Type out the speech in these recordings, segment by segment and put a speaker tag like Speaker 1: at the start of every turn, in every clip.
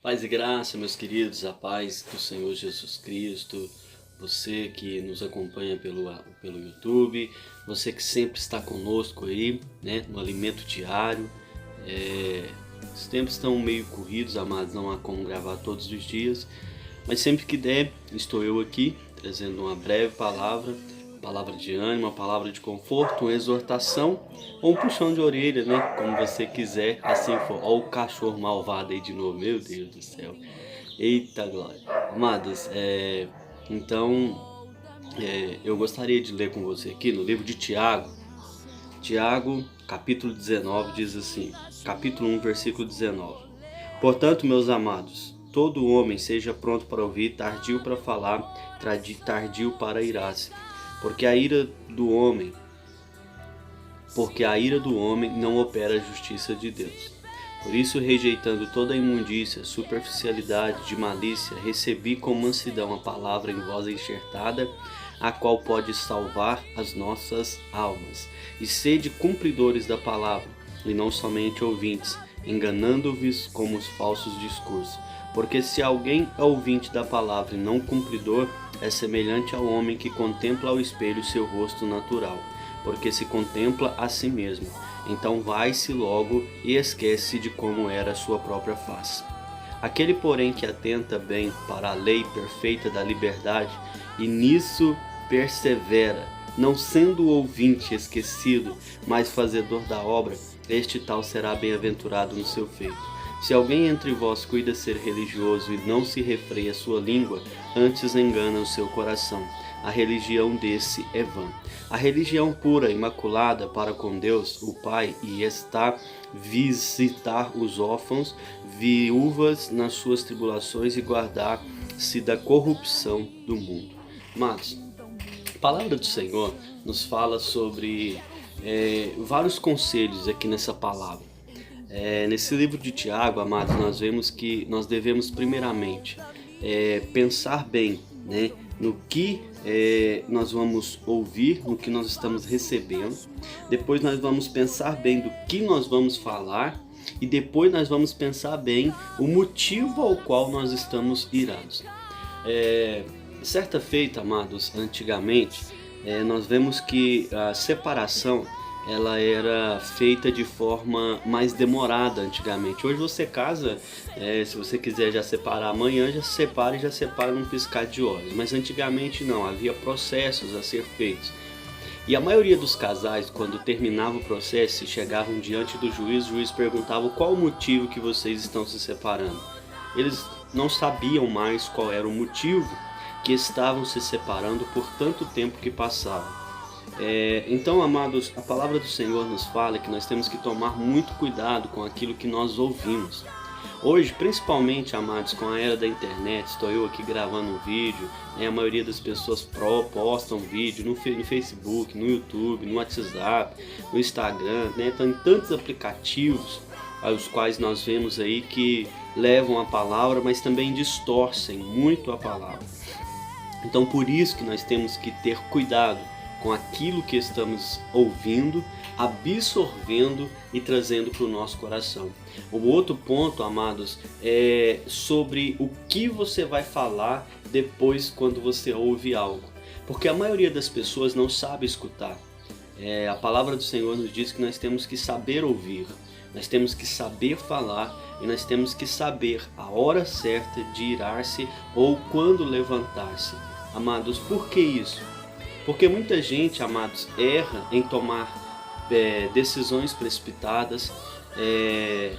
Speaker 1: Paz e graça, meus queridos, a paz do Senhor Jesus Cristo, você que nos acompanha pelo YouTube, você que sempre está conosco aí, né, no alimento diário. Os tempos estão meio corridos, amados, não há como gravar todos os dias, mas sempre que der, estou eu aqui, trazendo uma breve palavra de ânimo, uma palavra de conforto, uma exortação ou um puxão de orelha, né? Como você quiser, assim for. Ó o cachorro malvado aí de novo, meu Deus do céu. Eita glória. Amados, eu gostaria de ler com você aqui no livro de Tiago. Tiago, capítulo 19, diz assim, capítulo 1, versículo 19. Portanto, meus amados, todo homem seja pronto para ouvir, tardio para falar, tardio para irar-se, porque a ira do homem não opera a justiça de Deus. Por isso, rejeitando toda a imundícia, superficialidade, de malícia, recebi com mansidão a palavra em voz enxertada, a qual pode salvar as nossas almas. E sede cumpridores da palavra, e não somente ouvintes, enganando-vos como os falsos discursos. Porque se alguém é ouvinte da palavra e não cumpridor, é semelhante ao homem que contempla ao espelho seu rosto natural, porque se contempla a si mesmo. Então vai-se logo e esquece de como era a sua própria face. Aquele, porém, que atenta bem para a lei perfeita da liberdade e nisso persevera, não sendo o ouvinte esquecido, mas fazedor da obra, este tal será bem-aventurado no seu feito. Se alguém entre vós cuida ser religioso e não se refreia sua língua, antes engana o seu coração. A religião desse é vã. A religião pura, imaculada para com Deus, o Pai, e está visitar os órfãos, viúvas nas suas tribulações e guardar-se da corrupção do mundo. Amados, a palavra do Senhor nos fala sobre vários conselhos aqui nessa palavra. Nesse livro de Tiago, amados, nós vemos que nós devemos primeiramente pensar bem, né, no que nós vamos ouvir, no que nós estamos recebendo. Depois nós vamos pensar bem do que nós vamos falar e depois nós vamos pensar bem o motivo ao qual nós estamos irados. Certa feita, amados, antigamente, nós vemos que a separação ela era feita de forma mais demorada antigamente. Hoje você casa, se você quiser já separar amanhã, já separa e já separa num piscar de olhos. Mas antigamente não, havia processos a ser feitos. E a maioria dos casais, quando terminava o processo e chegavam diante do juiz, o juiz perguntava qual o motivo que vocês estão se separando. Eles não sabiam mais qual era o motivo que estavam se separando por tanto tempo que passava. Então, amados, a palavra do Senhor nos fala que nós temos que tomar muito cuidado com aquilo que nós ouvimos. Hoje, principalmente, amados, com a era da internet, estou eu aqui gravando um vídeo, a maioria das pessoas postam vídeo no Facebook, no YouTube, no WhatsApp, no Instagram, tem tantos aplicativos aos quais nós vemos aí que levam a palavra, mas também distorcem muito a palavra. Então, por isso que nós temos que ter cuidado com aquilo que estamos ouvindo, absorvendo e trazendo para o nosso coração. O outro ponto, amados, é sobre o que você vai falar depois quando você ouve algo. Porque a maioria das pessoas não sabe escutar. A palavra do Senhor nos diz que nós temos que saber ouvir, nós temos que saber falar e nós temos que saber a hora certa de irar-se ou quando levantar-se. Amados, por que isso? Porque muita gente, amados, erra em tomar decisões precipitadas,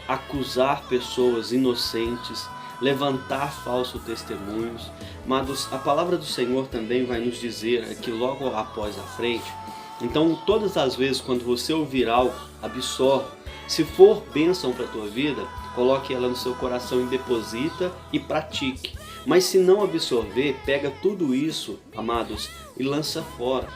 Speaker 1: acusar pessoas inocentes, levantar falsos testemunhos. Amados, a palavra do Senhor também vai nos dizer aqui logo após a frente. Então, todas as vezes quando você ouvir algo, absorve. Se for bênção para a tua vida, coloque ela no seu coração e deposita e pratique. Mas se não absorver, pega tudo isso, amados, e lança fora.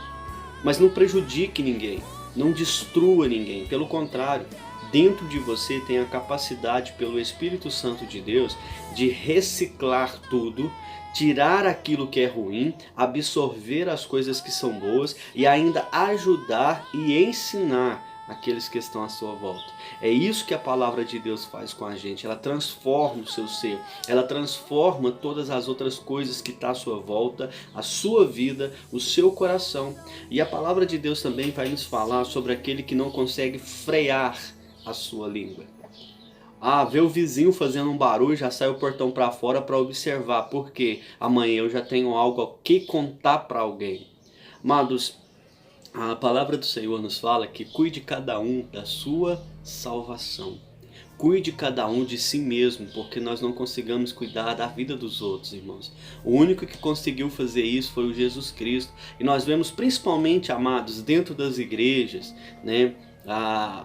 Speaker 1: Mas não prejudique ninguém, não destrua ninguém. Pelo contrário, dentro de você tem a capacidade pelo Espírito Santo de Deus de reciclar tudo, tirar aquilo que é ruim, absorver as coisas que são boas e ainda ajudar e ensinar aqueles que estão à sua volta. É isso que a palavra de Deus faz com a gente. Ela transforma o seu ser, ela transforma todas as outras coisas que estão à sua volta, a sua vida, o seu coração. E a palavra de Deus também vai nos falar sobre aquele que não consegue frear a sua língua. Vê o vizinho fazendo um barulho, já sai o portão para fora para observar, porque amanhã eu já tenho algo a que contar para alguém. Amados, a palavra do Senhor nos fala que cuide cada um da sua salvação. Cuide cada um de si mesmo, porque nós não conseguimos cuidar da vida dos outros, irmãos. O único que conseguiu fazer isso foi o Jesus Cristo. E nós vemos principalmente, amados, dentro das igrejas, né,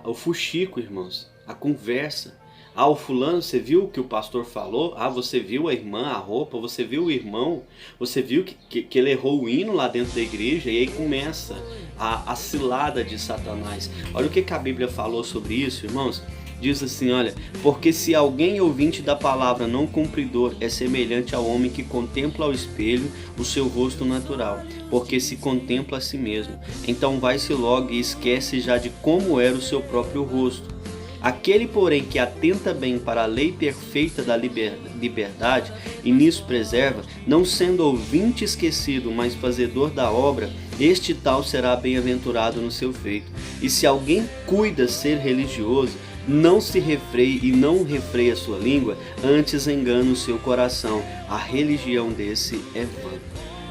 Speaker 1: o fuxico, irmãos, a conversa. O fulano, você viu o que o pastor falou? Você viu a irmã, a roupa? Você viu o irmão? Você viu que ele errou o hino lá dentro da igreja? E aí começa a cilada de Satanás. Olha o que a Bíblia falou sobre isso, irmãos. Diz assim, olha, porque se alguém ouvinte da palavra não cumpridor é semelhante ao homem que contempla ao espelho o seu rosto natural, porque se contempla a si mesmo. Então vai-se logo e esquece já de como era o seu próprio rosto. Aquele, porém, que atenta bem para a lei perfeita da liberdade e nisso preserva, não sendo ouvinte esquecido, mas fazedor da obra, este tal será bem-aventurado no seu feito. E se alguém cuida ser religioso, não se refreie e não refreia sua língua, antes engana o seu coração. A religião desse é vã.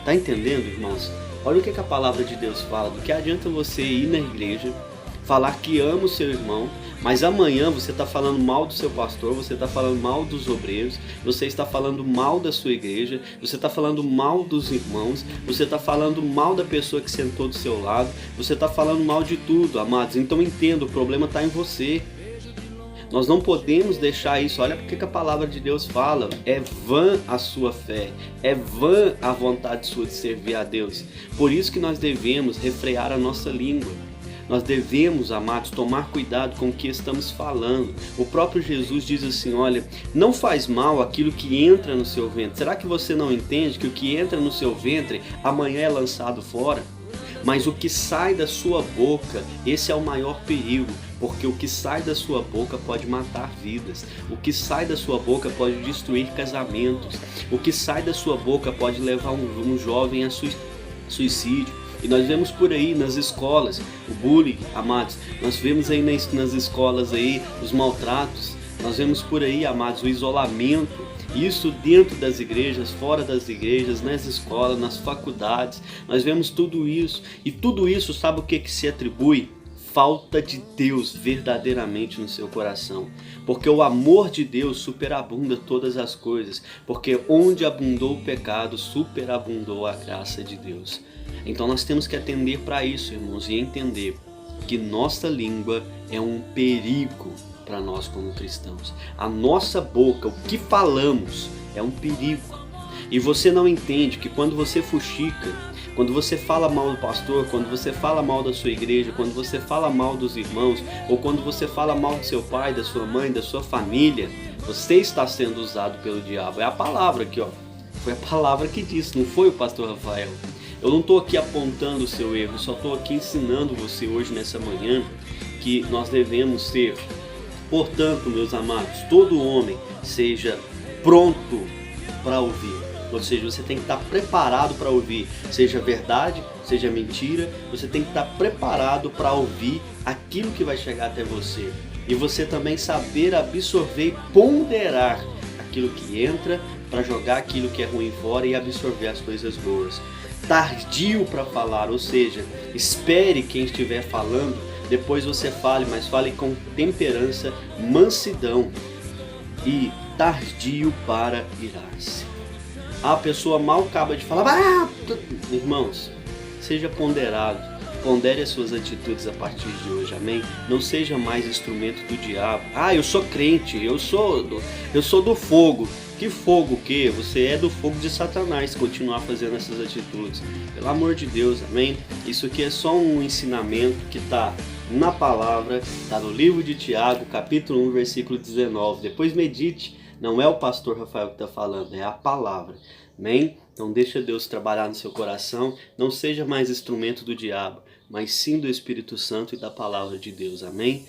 Speaker 1: Tá entendendo, irmãos? Olha o que a palavra de Deus fala. Do que adianta você ir na igreja, falar que ama o seu irmão, mas amanhã você está falando mal do seu pastor, você está falando mal dos obreiros, você está falando mal da sua igreja, você está falando mal dos irmãos, você está falando mal da pessoa que sentou do seu lado, você está falando mal de tudo, amados. Então entenda, o problema está em você. Nós não podemos deixar isso. Olha porque que a palavra de Deus fala. É vã a sua fé. É vã a vontade sua de servir a Deus. Por isso que nós devemos refrear a nossa língua. Nós devemos, amados, tomar cuidado com o que estamos falando. O próprio Jesus diz assim, olha, não faz mal aquilo que entra no seu ventre. Será que você não entende que o que entra no seu ventre amanhã é lançado fora? Mas o que sai da sua boca, esse é o maior perigo, porque o que sai da sua boca pode matar vidas, o que sai da sua boca pode destruir casamentos, o que sai da sua boca pode levar um jovem a suicídio. E nós vemos por aí nas escolas o bullying, amados, nós vemos aí nas escolas aí os maltratos, nós vemos por aí, amados, o isolamento. Isso dentro das igrejas, fora das igrejas, nas escolas, nas faculdades, nós vemos tudo isso. E tudo isso, sabe o que se atribui? Falta de Deus verdadeiramente no seu coração. Porque o amor de Deus superabunda todas as coisas. Porque onde abundou o pecado, superabundou a graça de Deus. Então nós temos que atender para isso, irmãos, e entender que nossa língua é um perigo para nós como cristãos. A nossa boca, o que falamos, é um perigo. E você não entende que quando você fuxica, quando você fala mal do pastor, quando você fala mal da sua igreja, quando você fala mal dos irmãos, ou quando você fala mal do seu pai, da sua mãe, da sua família, você está sendo usado pelo diabo. É a palavra aqui, ó. Foi a palavra que disse, não foi o pastor Rafael. Eu não estou aqui apontando o seu erro, só estou aqui ensinando você hoje, nessa manhã, que nós devemos ser. Portanto, meus amados, todo homem seja pronto para ouvir. Ou seja, você tem que estar preparado para ouvir, seja verdade, seja mentira, você tem que estar preparado para ouvir aquilo que vai chegar até você. E você também saber absorver e ponderar aquilo que entra para jogar aquilo que é ruim fora e absorver as coisas boas. Tardio para falar, ou seja, espere quem estiver falando, depois você fale, mas fale com temperança, mansidão e tardio para irar-se. A pessoa mal acaba de falar, irmãos, seja ponderado, pondere as suas atitudes a partir de hoje, amém? Não seja mais instrumento do diabo. Eu sou crente, eu sou do fogo. Que fogo o quê? Você é do fogo de Satanás, continuar fazendo essas atitudes. Pelo amor de Deus, amém? Isso aqui é só um ensinamento que está na palavra, está no livro de Tiago, capítulo 1, versículo 19. Depois medite, não é o pastor Rafael que está falando, é a palavra. Amém? Então deixa Deus trabalhar no seu coração, não seja mais instrumento do diabo. mas sim do Espírito Santo e da palavra de Deus. Amém?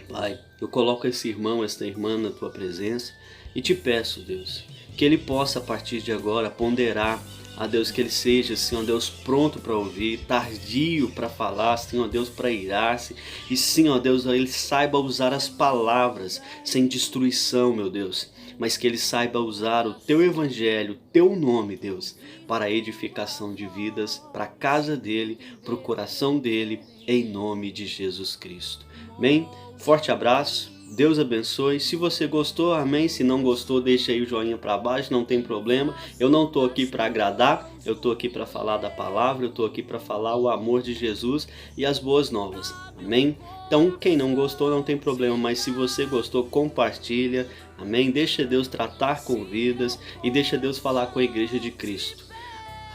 Speaker 1: Pai, eu coloco esse irmão, esta irmã na tua presença e te peço, Deus, que ele possa a partir de agora ponderar, a Deus, que ele seja, Senhor Deus, pronto para ouvir, tardio para falar, Senhor Deus, para irar-se, e sim, ó Deus, ele saiba usar as palavras sem destruição, meu Deus, mas que ele saiba usar o teu evangelho, o teu nome, Deus, para a edificação de vidas, para a casa dele, para o coração dele, em nome de Jesus Cristo. Amém? Forte abraço, Deus abençoe. Se você gostou, amém. Se não gostou, deixa aí o joinha para baixo, não tem problema. Eu não estou aqui para agradar, eu estou aqui para falar da palavra, eu estou aqui para falar o amor de Jesus e as boas novas, amém? Então, quem não gostou, não tem problema, mas se você gostou, compartilha, amém? Deixa Deus tratar com vidas e deixa Deus falar com a igreja de Cristo.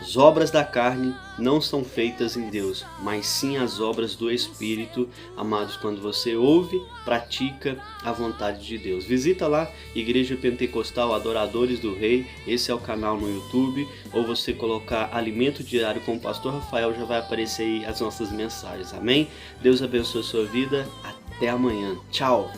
Speaker 1: As obras da carne não são feitas em Deus, mas sim as obras do Espírito, amados, quando você ouve, pratica a vontade de Deus. Visita lá, Igreja Pentecostal Adoradores do Rei, esse é o canal no YouTube, ou você colocar Alimento Diário com o Pastor Rafael, já vai aparecer aí as nossas mensagens, amém? Deus abençoe a sua vida, até amanhã, tchau!